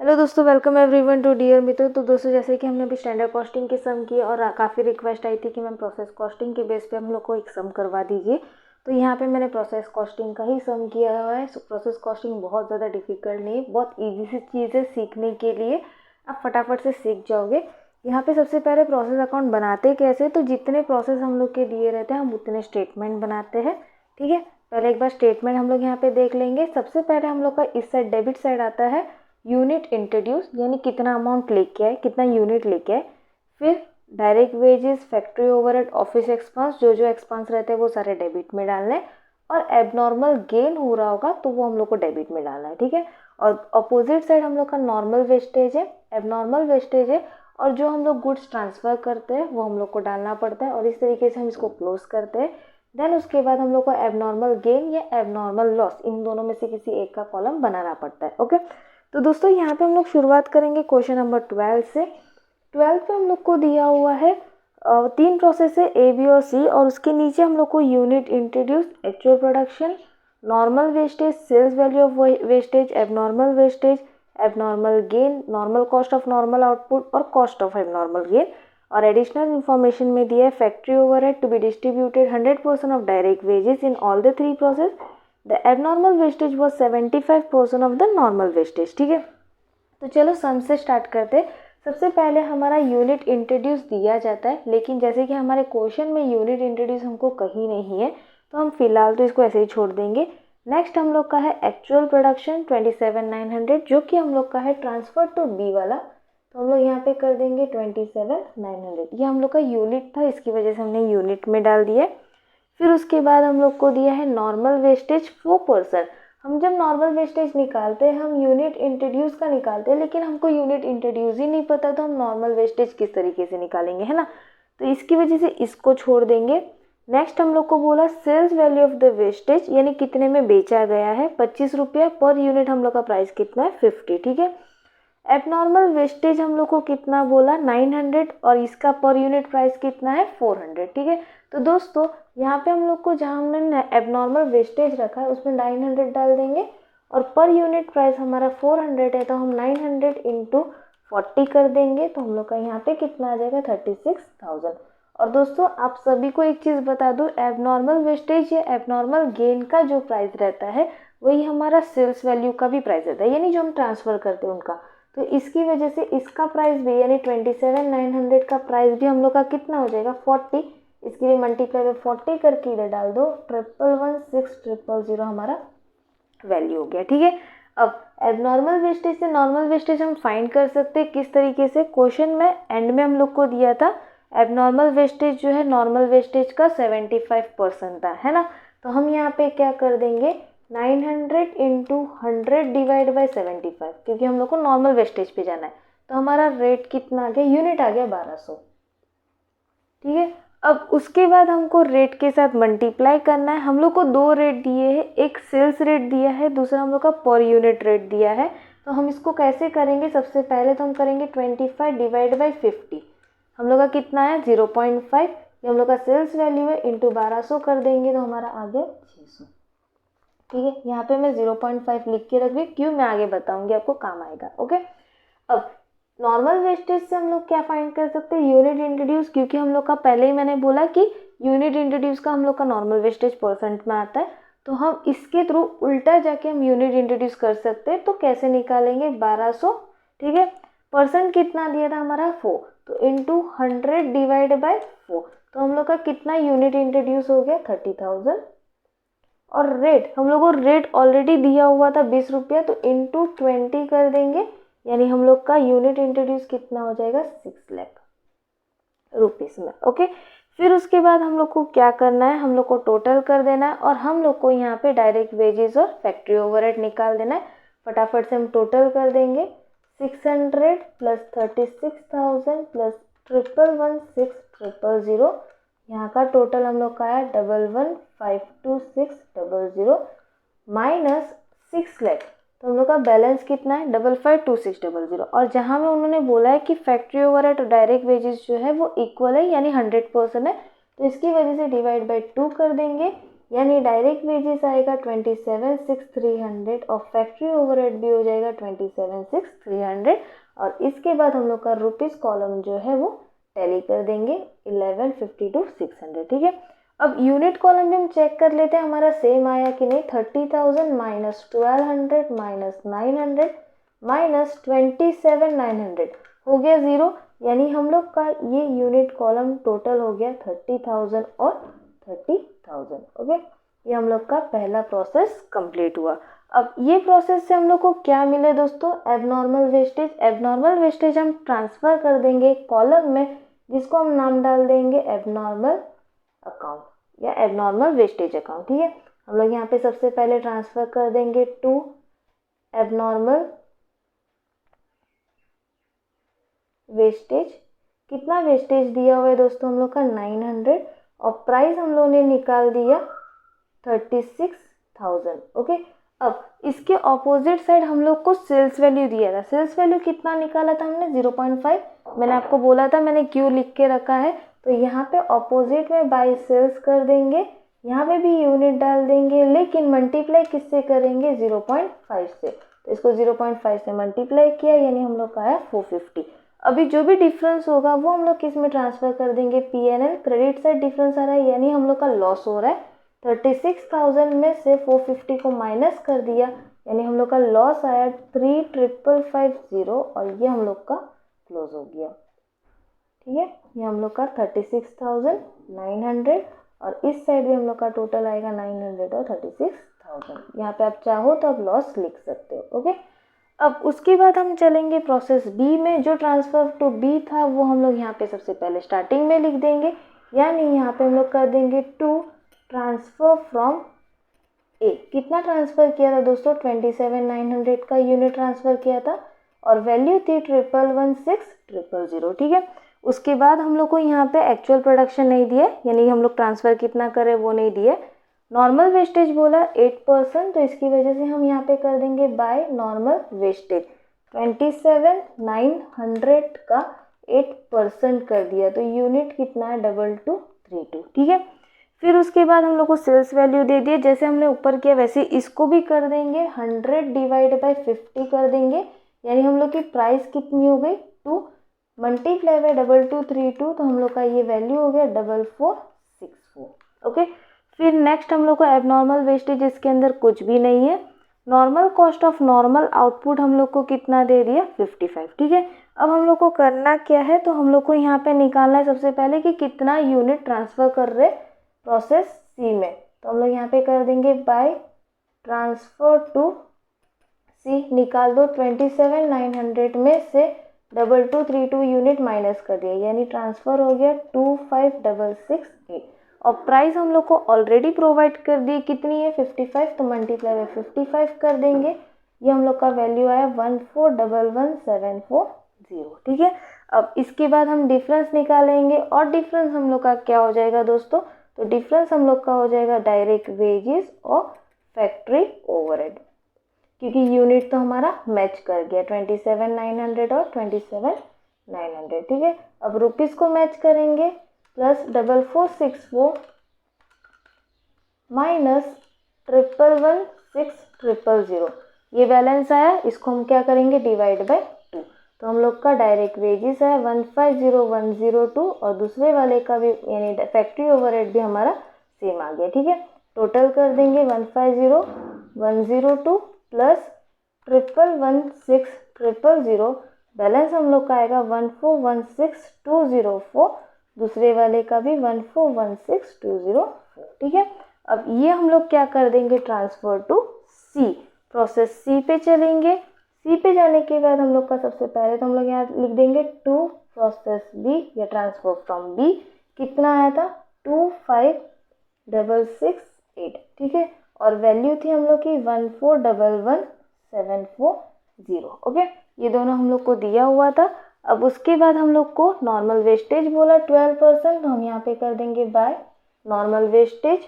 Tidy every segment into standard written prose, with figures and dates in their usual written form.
Hello दोस्तों, welcome everyone to dear मित्रों। तो दोस्तों, जैसे कि हमने अभी स्टैंडर्ड कॉस्टिंग की सम की और काफ़ी रिक्वेस्ट आई थी कि मैम प्रोसेस कॉस्टिंग के बेस पे हम लोग को एक सम करवा दीजिए। तो यहाँ पे मैंने प्रोसेस कॉस्टिंग का ही सम किया हुआ है। प्रोसेस कॉस्टिंग बहुत ज़्यादा डिफिकल्ट नहीं है, बहुत ईजी सी चीज़ है सीखने के लिए, आप फटाफट से सीख जाओगे। यहाँ पे सबसे पहले प्रोसेस अकाउंट बनाते कैसे, तो जितने प्रोसेस हम लोग के दिए रहते हैं हम उतने स्टेटमेंट बनाते हैं। ठीक है, पहले एक बार स्टेटमेंट हम लोग यहाँ पे देख लेंगे। सबसे पहले हम लोग का इस साइड डेबिट साइड आता है यूनिट इंट्रोड्यूस, यानी कितना अमाउंट लेके आए, कितना यूनिट लेके आए। फिर direct wages, factory overhead, office expense, जो जो एक्सपेंस रहते हैं वो सारे डेबिट में डालने हैं। और एबनॉर्मल गेन हो रहा होगा तो वो हम लोग को डेबिट में डालना है। ठीक है, और अपोजिट साइड हम लोग का नॉर्मल वेस्टेज है, एबनॉर्मल वेस्टेज है, और जो हम लोग गुड्स ट्रांसफ़र करते हैं वो हम लोग को डालना पड़ता है। और इस तरीके से हम इसको क्लोज करते हैं। देन उसके बाद हम लोग को एबनॉर्मल गेन या एबनॉर्मल लॉस, इन दोनों में से किसी एक का कॉलम बनाना पड़ता है। ओके, तो दोस्तों यहाँ पे हम लोग शुरुआत करेंगे क्वेश्चन नंबर 12 से। 12 पे हम लोग को दिया हुआ है 3 प्रोसेस है, ए, बी और सी, और उसके नीचे हम लोग को unit introduce, actual production, normal wastage, sales value of wastage, abnormal wastage, abnormal gain, normal cost of normal output और कॉस्ट ऑफ एबनॉर्मल गेन। और एडिशनल इन्फॉर्मेशन में दिया है factory overhead to be distributed 100% of direct wages in all the 3 process. The abnormal wastage was 75% of the normal wastage. ठीक है, तो चलो सम से स्टार्ट करते हैं। सबसे पहले हमारा यूनिट इंट्रोड्यूस दिया जाता है, लेकिन जैसे कि हमारे क्वेश्चन में यूनिट इंट्रोड्यूस हमको कहीं नहीं है तो हम फिलहाल तो इसको ऐसे ही छोड़ देंगे। नेक्स्ट हम लोग का है एक्चुअल प्रोडक्शन 27,900, जो कि हम लोग का है ट्रांसफर टू बी वाला, तो हम लोग यहाँ पे कर देंगे 27,900। ये हम लोग का यूनिट था, इसकी वजह से हमने यूनिट में डाल दिया। फिर उसके बाद हम लोग को दिया है नॉर्मल वेस्टेज 4%। हम जब नॉर्मल वेस्टेज निकालते हैं हम यूनिट इंट्रोड्यूस का निकालते हैं, लेकिन हमको यूनिट इंट्रोड्यूस ही नहीं पता तो हम नॉर्मल वेस्टेज किस तरीके से निकालेंगे, है ना। तो इसकी वजह से इसको छोड़ देंगे। नेक्स्ट हम लोग को बोला sales value of the wastage, यानी कितने में बेचा गया है, 25 रुपया पर यूनिट। हम लोग का प्राइस कितना है, 50। ठीक है, एबनॉर्मल वेस्टेज हम लोग को कितना बोला, 900, और इसका पर यूनिट प्राइस कितना है, 400। ठीक है, तो दोस्तों यहाँ पे हम लोग को जहाँ हमने एबनॉर्मल वेस्टेज रखा है उसमें 900 डाल देंगे, और पर यूनिट प्राइस हमारा 400 है, तो हम 900 इंटू 40 कर देंगे, तो हम लोग का यहाँ पे कितना आ जाएगा, 36,000। और दोस्तों आप सभी को एक चीज़ बता दूँ, एबनॉर्मल वेस्टेज या एबनॉर्मल गेन का जो प्राइस रहता है वही हमारा सेल्स वैल्यू का भी प्राइस रहता है, यानी जो हम ट्रांसफ़र करते हैं उनका। तो इसकी वजह से इसका प्राइस भी, यानी 27,900 का प्राइस भी हम लोग का कितना हो जाएगा, 40। इसके लिए मल्टीप्लाई में 40 करके इधर डाल दो, 1116000 हमारा वैल्यू हो गया। ठीक है, अब एबनॉर्मल वेस्टेज से नॉर्मल वेस्टेज हम फाइंड कर सकते हैं किस तरीके से। क्वेश्चन में एंड में हम लोग को दिया था एबनॉर्मल वेस्टेज जो है नॉर्मल वेस्टेज का 75% था, है ना। तो हम यहाँ पे क्या कर देंगे, 900 इंटू 100 डिवाइड बाई 75, क्योंकि हम लोग को नॉर्मल वेस्टेज पे जाना है। तो हमारा रेट कितना आ गया, यूनिट आ गया 1200। ठीक है, अब उसके बाद हमको रेट के साथ मल्टीप्लाई करना है। हम लोग को 2 रेट दिए हैं, एक सेल्स रेट दिया है, दूसरा हम लोग का पर यूनिट रेट दिया है। तो हम इसको कैसे करेंगे, सबसे पहले तो हम करेंगे 25 डिवाइड बाई 50। हम लोग का कितना है, 0.5। ये हम लोग का सेल्स वैल्यू है, इंटू 1200 कर देंगे तो हमारा आ गया 600। ठीक है, यहाँ पे मैं 0.5 लिख के रख दी, क्यों, मैं आगे बताऊंगी, आपको काम आएगा। ओके, अब नॉर्मल वेस्टेज से हम लोग क्या फाइंड कर सकते हैं, यूनिट इंट्रोड्यूस, क्योंकि हम लोग का पहले ही मैंने बोला कि यूनिट इंट्रोड्यूस का हम लोग का नॉर्मल वेस्टेज परसेंट में आता है, तो हम इसके थ्रू उल्टा जाके हम यूनिट इंट्रोड्यूस कर सकते हैं। तो कैसे निकालेंगे, 1200, ठीक है, परसेंट कितना दिया था हमारा 4, तो इंटू 100 डिवाइड बाई 4, तो हम लोग का कितना यूनिट इंट्रोड्यूस हो गया, 30,000। और रेट, हम लोग को रेट ऑलरेडी दिया हुआ था 20 रुपया, तो इंटू 20 कर देंगे, यानी हम लोग का यूनिट इंट्रोड्यूस कितना हो जाएगा, 6 लाख रुपीज़ में। ओके, फिर उसके बाद हम लोग को क्या करना है, हम लोग को टोटल कर देना है, और हम लोग को यहाँ पे डायरेक्ट वेजेस और फैक्ट्री ओवरहेड निकाल देना है। फटाफट से हम टोटल कर देंगे, 600 प्लस 36,000 प्लस 1116000, यहाँ का टोटल हम लोग का है 11,52600 माइनस 6 लाख, तो हम लोग का बैलेंस कितना है, 552600। और जहाँ में उन्होंने बोला है कि फैक्ट्री ओवरहेड और डायरेक्ट वेजेस जो है वो इक्वल है, यानी 100% है, तो इसकी वजह से डिवाइड बाई 2 कर देंगे, यानी डायरेक्ट वेजेस आएगा 27,600 और फैक्ट्री ओवरहेड भी हो जाएगा 27,600 और इसके बाद हम लोग का रुपीज़ कॉलम जो है वो टैली कर देंगे 1152,600। ठीक है, अब यूनिट कॉलम भी हम चेक कर लेते हैं हमारा सेम आया कि नहीं। 30,000 माइनस 1200 माइनस 900 माइनस 27,900 हो गया 0, यानी हम लोग का ये यूनिट कॉलम टोटल हो गया 30,000 और 30,000। ओके, ये हम लोग का पहला प्रोसेस कंप्लीट हुआ। अब ये प्रोसेस से हम लोग को क्या मिले दोस्तों, एबनॉर्मल वेस्टेज। एबनॉर्मल वेस्टेज हम ट्रांसफ़र कर देंगे कॉलम में, जिसको हम नाम डाल देंगे एबनॉर्मल अकाउंट या एबनॉर्मल वेस्टेज अकाउंट। ठीक है, हम लोग यहाँ पे सबसे पहले ट्रांसफ़र कर देंगे टू एबनॉर्मल वेस्टेज। कितना वेस्टेज दिया हुआ है दोस्तों हम लोग का 900 और प्राइस हम लोग ने निकाल दिया 36,000। ओके, अब इसके ऑपोजिट साइड हम लोग को सेल्स वैल्यू दिया था। सेल्स वैल्यू कितना निकाला था हमने 0.5। मैंने आपको बोला था, मैंने क्यों लिख के रखा है, तो यहाँ पे ऑपोजिट में बाय सेल्स कर देंगे, यहाँ पे भी यूनिट डाल देंगे, लेकिन मल्टीप्लाई किससे करेंगे 0.5 से। तो इसको 0.5 से मल्टीप्लाई किया, यानी हम लोग का आया 450। अभी जो भी डिफरेंस होगा वो हम लोग किस में ट्रांसफ़र कर देंगे, PNL। क्रेडिट साइड डिफरेंस आ रहा है, यानी हम लोग का लॉस हो रहा है। 36,000 में से 450 को माइनस कर दिया, यानी हम लोग का लॉस आया 3,550 और ये हम लोग का क्लोज हो गया। ठीक है, ये हम लोग का 36,900 और इस साइड भी हम लोग का टोटल आएगा 900 और 36,000। यहाँ पे आप चाहो तो आप लॉस लिख सकते हो। ओके, अब उसके बाद हम चलेंगे प्रोसेस बी में। जो ट्रांसफ़र टू बी था वो हम लोग यहाँ पे सबसे पहले स्टार्टिंग में लिख देंगे, यानी यहाँ पे हम लोग कर देंगे टू ट्रांसफ़र फ्रॉम ए। कितना ट्रांसफ़र किया था दोस्तों, 27,900 का यूनिट ट्रांसफ़र किया था और वैल्यू थी 1,116,000। ठीक है, उसके बाद हम लोग को यहाँ पे एक्चुअल प्रोडक्शन नहीं दिया, यानी हम लोग ट्रांसफ़र कितना करें वो नहीं दिया। नॉर्मल वेस्टेज बोला 8%, तो इसकी वजह से हम यहाँ पे कर देंगे बाय नॉर्मल वेस्टेज। 27,900 का 8% कर दिया, तो यूनिट कितना है 2232। ठीक है, फिर उसके बाद हम लोग को सेल्स वैल्यू दे दिए, जैसे हमने ऊपर किया वैसे इसको भी कर देंगे, 100 डिवाइड बाय 50 कर देंगे, यानी हम लोग की प्राइस कितनी हो गई 2 मल्टीप्लाई बाय 2232, तो हम लोग का ये वैल्यू हो गया 4464। ओके, फिर नेक्स्ट हम लोग को एबनॉर्मल वेस्टेज, इसके अंदर कुछ भी नहीं है। Normal cost of normal output हम लोग को कितना दे दिया 55। ठीक है, अब हम लोग को करना क्या है, तो हम लोग को यहाँ पे निकालना है सबसे पहले कि कितना यूनिट ट्रांसफ़र कर रहे प्रोसेस सी में। तो हम लोग यहाँ पे कर देंगे बाय ट्रांसफ़र टू सी। निकाल दो, 27,900 में से 2232 यूनिट माइनस कर दिया, यानी ट्रांसफ़र हो गया 25,668 और प्राइस हम लोग को ऑलरेडी प्रोवाइड कर दी, कितनी है 55, तो मल्टीप्लाई बाय 55 कर देंगे, ये हम लोग का वैल्यू आया 14,11,740। ठीक है, अब इसके बाद हम डिफरेंस निकालेंगे और डिफरेंस हम लोग का क्या हो जाएगा दोस्तों, तो डिफरेंस हम लोग का हो जाएगा डायरेक्ट वेजेस और फैक्ट्री ओवरहेड, क्योंकि यूनिट तो हमारा मैच कर गया 27,900 और 27,900। ठीक है, अब रुपीज़ को मैच करेंगे, प्लस 4464 माइनस 1,116,000, ये बैलेंस आया, इसको हम क्या करेंगे डिवाइड बाय 2, तो हम लोग का डायरेक्ट वेजेस है 150,102 और दूसरे वाले का भी यानी फैक्ट्री ओवरहेड भी हमारा सेम आ गया। ठीक है, टोटल कर देंगे 150,102 प्लस 1,116,000, बैलेंस हम लोग का आएगा 1416204, दूसरे वाले का भी 1416204। ठीक है, अब ये हम लोग क्या कर देंगे ट्रांसफ़र टू सी। प्रोसेस सी पे चलेंगे। सी पे जाने के बाद हम लोग का सबसे पहले तो हम लोग यहाँ लिख देंगे टू प्रोसेस बी या ट्रांसफर फ्रॉम बी। कितना आया था 25,668। ठीक है, और वैल्यू थी हम लोग की 14,11,740। ओके, ये दोनों हम लोग को दिया हुआ था। अब उसके बाद हम लोग को नॉर्मल वेस्टेज बोला 12%, तो हम यहाँ पे कर देंगे बाय नॉर्मल वेस्टेज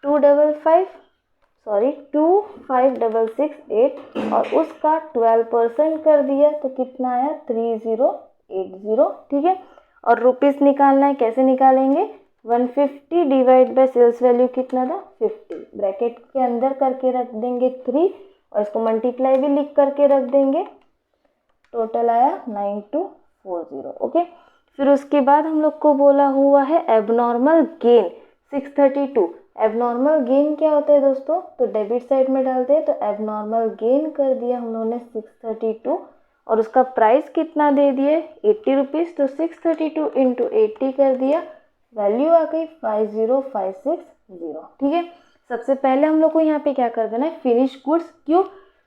25,668 और उसका 12% कर दिया, तो कितना आया 3080। ठीक है, और रुपीस निकालना है, कैसे निकालेंगे 150 डिवाइड बाय सेल्स वैल्यू कितना था 50, ब्रैकेट के अंदर करके रख देंगे 3 और इसको मल्टीप्लाई भी लिख करके रख देंगे, टोटल आया 9240। ओके, फिर उसके बाद हम लोग को बोला हुआ है एबनॉर्मल गेन 632। एबनॉर्मल गेन क्या होता है दोस्तों, तो डेबिट साइड में डालते हैं, तो एबनॉर्मल गेन कर दिया हम लोगों ने 632 और उसका प्राइस कितना दे दिए 80 रुपीज़, तो 632 इंटू 80 कर दिया, वैल्यू आ गई 50560। ठीक है, सबसे पहले हम लोग को यहाँ पे क्या कर देना है फिनिश गुड्स, क्यों,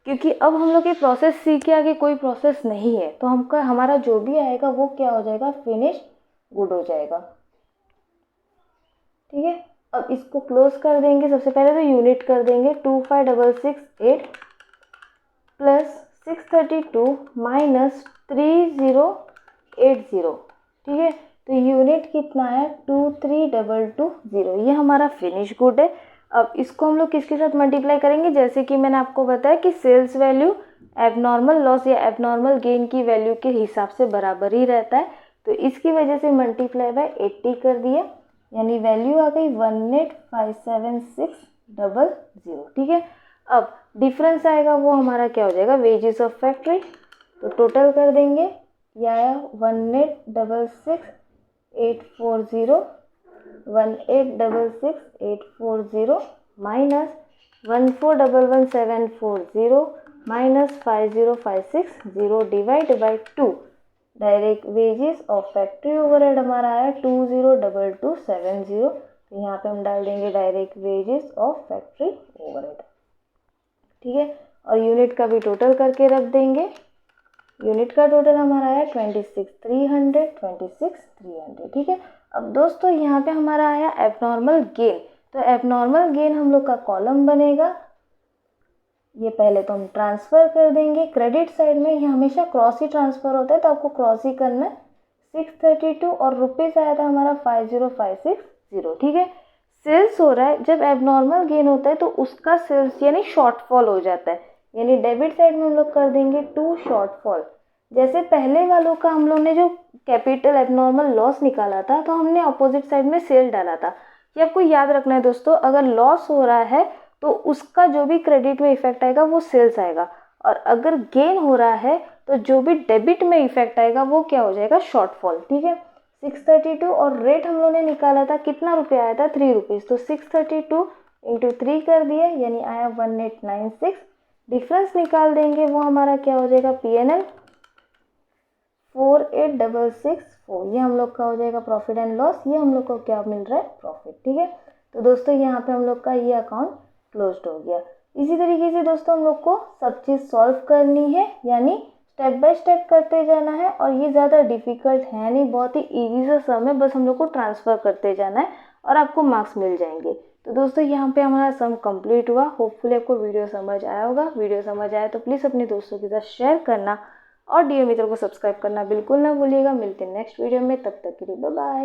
क्योंकि अब हम लोग ये प्रोसेस सीख के आगे कोई प्रोसेस नहीं है, तो हमका हमारा जो भी आएगा वो क्या हो जाएगा फिनिश गुड हो जाएगा। ठीक है, अब इसको क्लोज कर देंगे, सबसे पहले तो यूनिट कर देंगे 25668 प्लस 632 माइनस 3080। ठीक है, तो यूनिट कितना है 23220, ये हमारा फिनिश गुड है। अब इसको हम लोग किसके साथ मल्टीप्लाई करेंगे, जैसे कि मैंने आपको बताया कि सेल्स वैल्यू एबनॉर्मल लॉस या एबनॉर्मल गेन की वैल्यू के हिसाब से बराबर ही रहता है, तो इसकी वजह से मल्टीप्लाई बाय 80 कर दिया, यानी वैल्यू आ गई 1857600। ठीक है, अब डिफरेंस आएगा वो हमारा क्या हो जाएगा वेजेस ऑफ फैक्ट्री, तो टोटल कर देंगे, यह आया 1866840 minus 1411740 minus 50560 divide by 2, direct wages of factory overhead हमारा आया 202270, तो यहाँ पे हम डाल देंगे direct wages of factory overhead. ठीक है, और यूनिट का भी टोटल करके रख देंगे, यूनिट का टोटल हमारा आया 26300। ठीक है, अब दोस्तों यहाँ पे हमारा आया एबनॉर्मल गेन, तो एबनॉर्मल गेन हम लोग का कॉलम बनेगा, ये पहले तो हम ट्रांसफ़र कर देंगे क्रेडिट साइड में, ये हमेशा क्रॉस ही ट्रांसफ़र होता है तो आपको क्रॉस ही करना है। 632 और रुपीज़ आया था हमारा 50560। ठीक है, सेल्स हो रहा है, जब एबनॉर्मल गेन होता है तो उसका सेल्स यानी शॉर्टफॉल हो जाता है, यानी डेबिट साइड में हम लोग कर देंगे 2 शॉर्टफॉल। जैसे पहले वालों का हम लोग ने जो कैपिटल एबनॉर्मल लॉस निकाला था तो हमने अपोजिट साइड में सेल डाला था, ये आपको याद रखना है दोस्तों, अगर लॉस हो रहा है तो उसका जो भी क्रेडिट में इफेक्ट आएगा वो सेल्स आएगा, और अगर गेन हो रहा है तो जो भी डेबिट में इफेक्ट आएगा वो क्या हो जाएगा शॉर्टफॉल। ठीक है, 632 और रेट हम लोगों ने निकाला था, कितना रुपया आया था 3 रुपीज़, तो 632 इंटू 3 कर दिया, यानी आया 1896। डिफरेंस निकाल देंगे वो हमारा क्या हो जाएगा PNL 48664, ये हम लोग का हो जाएगा प्रॉफिट एंड लॉस, ये हम लोग को क्या मिल रहा है प्रॉफिट। ठीक है, तो दोस्तों यहाँ पे हम लोग का ये अकाउंट क्लोज्ड हो गया। इसी तरीके से दोस्तों हम लोग को सब चीज़ सॉल्व करनी है, यानी स्टेप बाय स्टेप करते जाना है, और ये ज़्यादा डिफिकल्ट है नहीं, बहुत ही इजी सा सम है, बस हम लोग को ट्रांसफ़र करते जाना है और आपको मार्क्स मिल जाएंगे। तो दोस्तों यहाँ पे हमारा सम कंप्लीट हुआ, होपफुली आपको वीडियो समझ आया होगा। वीडियो समझ आया तो प्लीज़ अपने दोस्तों के साथ शेयर करना और डीओ मित्र को सब्सक्राइब करना बिल्कुल ना भूलिएगा। मिलते हैं नेक्स्ट वीडियो में, तब तक के लिए बाय बाय।